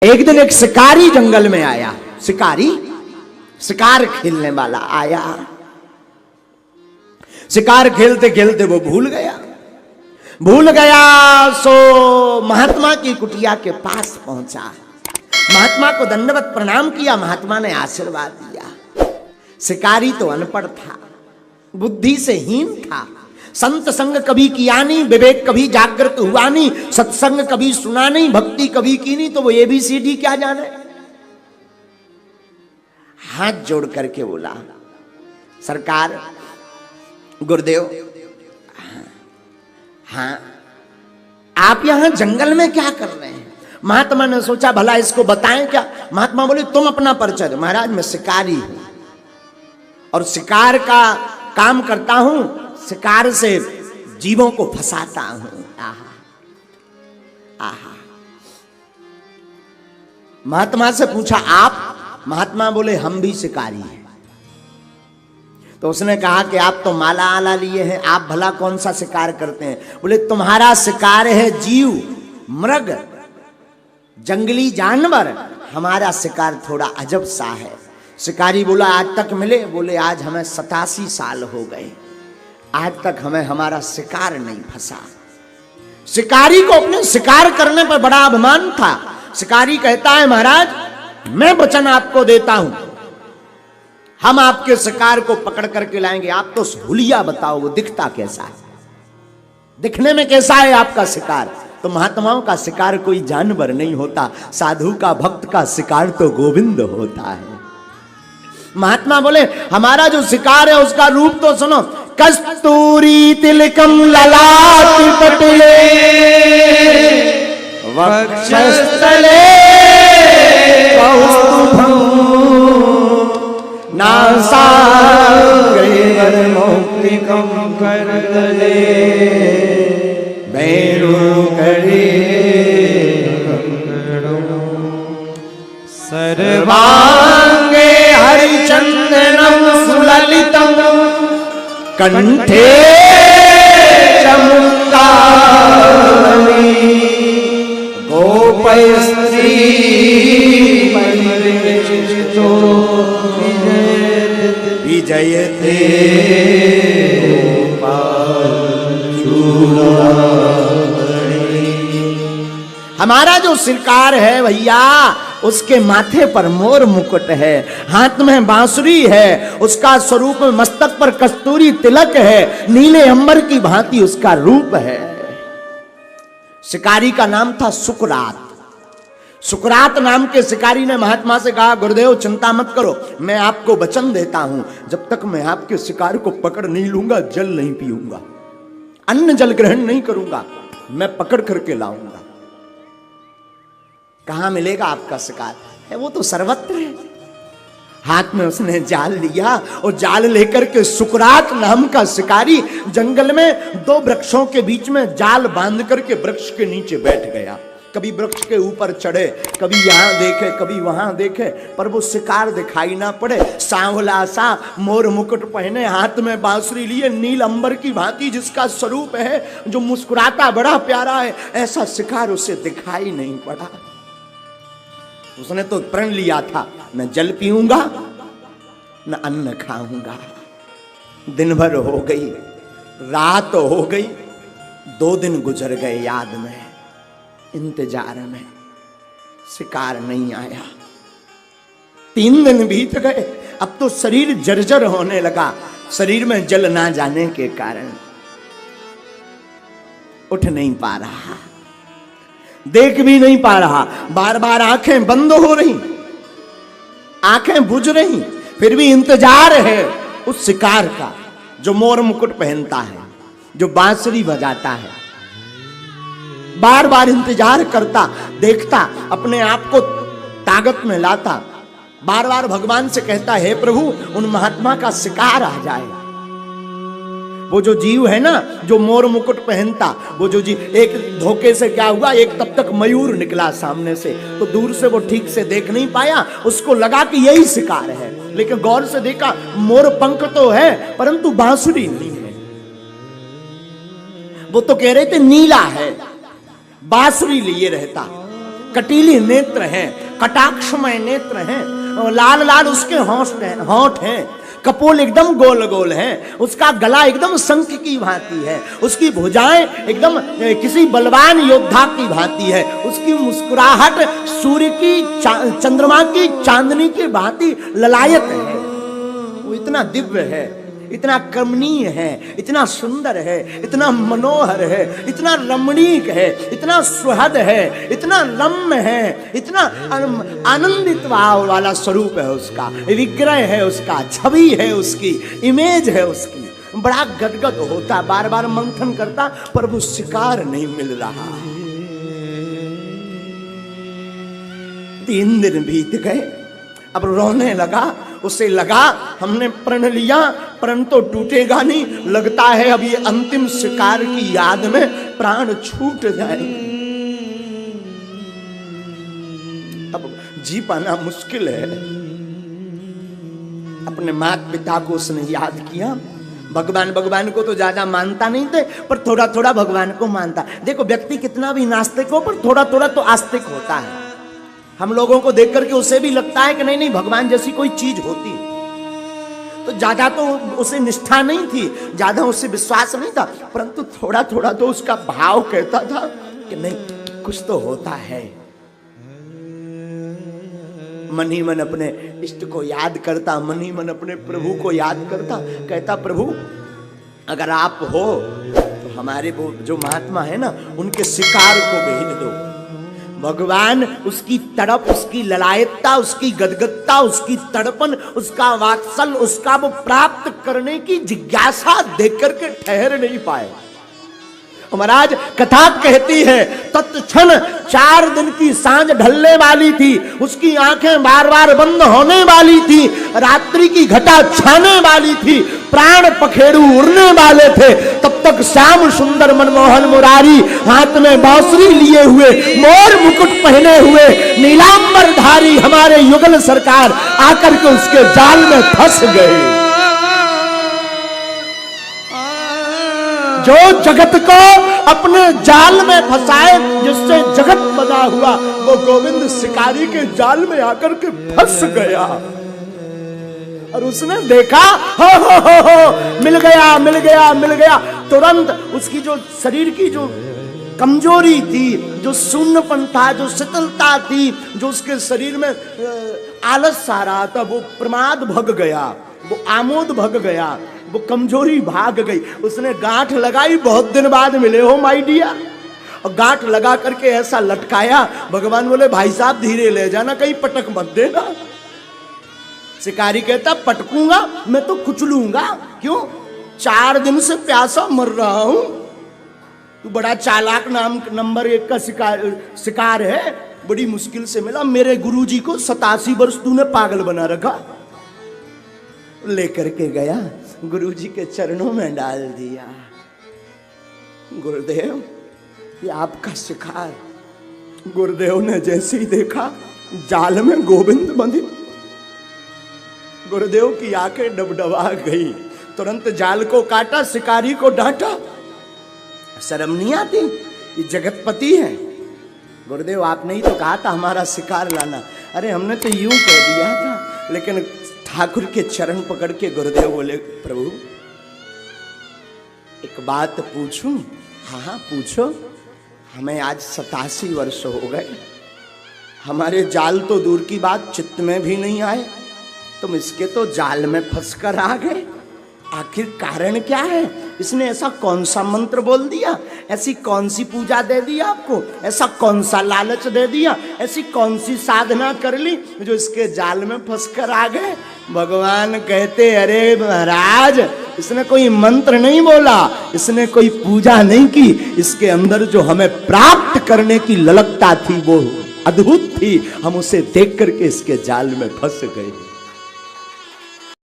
एक दिन एक शिकारी जंगल में आया। शिकारी, शिकार खेलने वाला आया। शिकार खेलते खेलते वो भूल गया सो महात्मा की कुटिया के पास पहुंचा। महात्मा को दंडवत प्रणाम किया। महात्मा ने आशीर्वाद दिया। शिकारी तो अनपढ़ था, बुद्धि से हीन था। संत संग कभी किया नहीं, विवेक कभी जागृत हुआ नहीं, सत्संग कभी सुना नहीं, भक्ति कभी की नहीं, तो वो ABCD क्या जाने। हाथ जोड़ करके बोला, सरकार, गुरुदेव, हाँ आप यहां जंगल में क्या कर रहे हैं? महात्मा ने सोचा भला इसको बताएं क्या। महात्मा बोले तुम अपना परिचय दो। महाराज मैं शिकारी हूं और शिकार का काम करता हूं, शिकार से जीवों को फंसाता हूं। आहा आहा। महात्मा से पूछा आप? महात्मा बोले हम भी शिकारी हैं। तो उसने कहा कि आप तो माला आला लिए हैं, आप भला कौन सा शिकार करते हैं? बोले तुम्हारा शिकार है जीव, मृग, जंगली जानवर, हमारा शिकार थोड़ा अजब सा है। शिकारी बोला आज तक मिले? बोले आज हमें 87 साल हो गए, आज तक हमें हमारा शिकार नहीं फंसा। शिकारी को अपने शिकार करने पर बड़ा अभिमान था। शिकारी कहता है महाराज मैं वचन आपको देता हूं, हम आपके शिकार को पकड़ करके लाएंगे। आप तो हुलिया बताओ वो दिखता कैसा है, दिखने में कैसा है आपका शिकार? तो महात्माओं का शिकार कोई जानवर नहीं होता, साधु का भक्त का शिकार तो गोविंद होता है। महात्मा बोले हमारा जो शिकार है उसका रूप तो सुनो। कस्तूरी तिलकम ललाट पटले वक्षस्थले कौस्तुभम नासाग्रे वरमौक्तिकं करतले वैरुकरे सर्वांगे हरिचंदनं सुललितं कंठे चमुक्तावली गोपयस्त्री परिचितो विजयते हमारा जो शिकार है भैया उसके माथे पर मोर मुकुट है, हाथ में बांसुरी है, उसका स्वरूप में मस्तक पर कस्तूरी तिलक है, नीले अंबर की भांति उसका रूप है। शिकारी का नाम था सुकरात। सुकरात नाम के शिकारी ने महात्मा से कहा गुरुदेव चिंता मत करो, मैं आपको वचन देता हूं जब तक मैं आपके शिकार को पकड़ नहीं लूंगा जल नहीं पीऊंगा, अन्न जल ग्रहण नहीं करूंगा, मैं पकड़ करके लाऊंगा। कहां मिलेगा आपका शिकार? है वो तो सर्वत्र है। हाथ में उसने जाल लिया और जाल लेकर के सुकरात नाम का शिकारी जंगल में दो वृक्षों के बीच में जाल बांध करके वृक्ष के नीचे बैठ गया। कभी वृक्ष के ऊपर चढ़े, कभी यहां देखे, कभी वहां देखे, पर वो शिकार दिखाई ना पड़े। सांवला सा मोर मुकुट पहने, हाथ में बांसुरी लिए, नील अंबर की भांति जिसका स्वरूप है, जो मुस्कुराता बड़ा प्यारा है, ऐसा शिकार उसे दिखाई नहीं पड़ा। उसने तो प्रण लिया था न जल पीऊंगा न अन्न खाऊंगा। दिन भर हो गई, रात हो गई, 2 दिन गुजर गए याद में, इंतजार में, शिकार नहीं आया। 3 दिन बीत गए, अब तो शरीर जर्जर होने लगा, शरीर में जल ना जाने के कारण उठ नहीं पा रहा, देख भी नहीं पा रहा, बार बार आंखें बंद हो रही, आंखें बुझ रही, फिर भी इंतजार है उस शिकार का जो मोर मुकुट पहनता है, जो बांसुरी बजाता है। बार बार इंतजार करता, देखता, अपने आप को ताकत में लाता, बार बार भगवान से कहता है प्रभु उन महात्मा का शिकार आ जाए। वो जो जीव है ना जो मोर मुकुट पहनता, वो जो जीव, एक धोखे से क्या हुआ, एक तब तक मयूर निकला सामने से, तो दूर से वो ठीक से देख नहीं पाया, उसको लगा कि यही शिकार है, लेकिन गौर से देखा मोर पंख तो है परंतु बांसुरी नहीं है। वो तो कह रहे थे नीला है, बांसुरी लिए रहता, कटीली नेत्र हैं, कटाक्षमय नेत्र हैं, लाल लाल उसके होंठ हैं, कपोल एकदम गोल गोल हैं, उसका गला एकदम शंख की भांति है, उसकी भुजाएं एकदम किसी बलवान योद्धा की भांति है, उसकी मुस्कुराहट सूर्य की चंद्रमा की चांदनी की भांति ललायत है। वो इतना दिव्य है, इतना कमनीय है, इतना सुंदर है, इतना मनोहर है, इतना रमणीक है, इतना सुहद है, इतना रम्य है, इतना आनंदित भाव वाला स्वरूप है उसका, विग्रह है उसका, छवि है उसकी, इमेज है उसकी। बड़ा गदगद होता, बार बार मंथन करता, पर वो शिकार नहीं मिल रहा। 3 दिन बीत गए, अब रोने लगा, उसे लगा हमने प्रण लिया, प्रण तो टूटेगा नहीं, लगता है अब ये अंतिम शिकार की याद में प्राण छूट जाएंगे, अब जी पाना मुश्किल है। अपने माता पिता को उसने याद किया। भगवान को तो ज्यादा मानता नहीं थे, पर थोड़ा थोड़ा भगवान को मानता। देखो व्यक्ति कितना भी नास्तिक हो, पर थोड़ा थोड़ा तो आस्तिक होता है। हम लोगों को देख करके उसे भी लगता है कि नहीं नहीं भगवान जैसी कोई चीज होती, तो ज्यादा तो उसे निष्ठा नहीं थी, ज्यादा उसे विश्वास नहीं था, परंतु थोड़ा थोड़ा तो उसका भाव कहता था कि नहीं कुछ तो होता है। मन ही मन अपने इष्ट को याद करता, मन ही मन अपने प्रभु को याद करता, कहता प्रभु अगर आप हो तो हमारे वो जो महात्मा है ना उनके शिकार को भेज दो। भगवान उसकी तड़प, उसकी ललायतता, उसकी गदगदता, उसकी तड़पन, उसका वात्सल, उसका वो प्राप्त करने की जिज्ञासा देख करके ठहर नहीं पाए। महाराज कथा कहती है तत्क्षण 4 दिन की सांझ ढलने वाली थी, उसकी आंखें बार बार बंद होने वाली थी, रात्रि की घटा छाने वाली थी, प्राण पखेरु उड़ने वाले थे, तब तक श्याम सुंदर मनमोहन मुरारी हाथ में बांसुरी लिए हुए, मोर मुकुट पहने हुए, नीलांबर धारी हमारे युगल सरकार आकर के उसके जाल में फंस गए। जो जगत को अपने जाल में फंसाए, जिससे जगत बना हुआ, वो गोविंद शिकारी के जाल में आकर के फंस गया। और उसने देखा हो मिल गया मिल गया मिल गया। तुरंत उसकी जो शरीर की जो कमजोरी थी, जो शून्यपन था, जो शीतलता थी, जो उसके शरीर में आलस आ रहा था, वो प्रमाद भग गया, वो आमोद भग गया, वो कमजोरी भाग गई। उसने गांठ लगाई, बहुत दिन बाद मिले हो माय डियर, और गांठ लगा करके ऐसा लटकाया। भगवान बोले भाई साहब धीरे ले जाना, कहीं पटक मत देना। शिकारी कहता पटकूंगा मैं तो कुचलूंगा, क्यों 4 दिन से प्यासा मर रहा हूं, तू बड़ा चालाक नंबर 1 का शिकार है, बड़ी मुश्किल से मिला। मेरे गुरुजी को 87 वर्ष तूने पागल बना रखा। लेकर के गया, गुरुजी के चरणों में डाल दिया। गुरुदेव ये आपका शिकार। गुरुदेव ने जैसे ही देखा जाल में गोविंद बंधी, गुरुदेव की आंखें डबडबा गई। तुरंत जाल को काटा, शिकारी को डांटा। शर्म नहीं आती? ये जगतपति है। गुरुदेव आपने ही तो कहा था हमारा शिकार लाना। अरे हमने तो यूं कह दिया था, लेकिन ठाकुर के चरण पकड़ के गुरुदेव बोले प्रभु एक बात पूछूं? हाँ हाँ पूछो। हमें आज 87 वर्ष हो गए, हमारे जाल तो दूर की बात चित्त में भी नहीं आए, तुम इसके तो जाल में फंस कर आ गए। आखिर कारण क्या है? इसने ऐसा कौन सा मंत्र बोल दिया, ऐसी कौन सी पूजा दे दी आपको, ऐसा कौन सा लालच दे दिया, ऐसी कौन सी साधना कर ली जो इसके जाल में फंस कर आ गए? भगवान कहते अरे महाराज इसने कोई मंत्र नहीं बोला, इसने कोई पूजा नहीं की, इसके अंदर जो हमें प्राप्त करने की ललकता थी वो अद्भुत थी, हम उसे देख करके इसके जाल में फंस गए।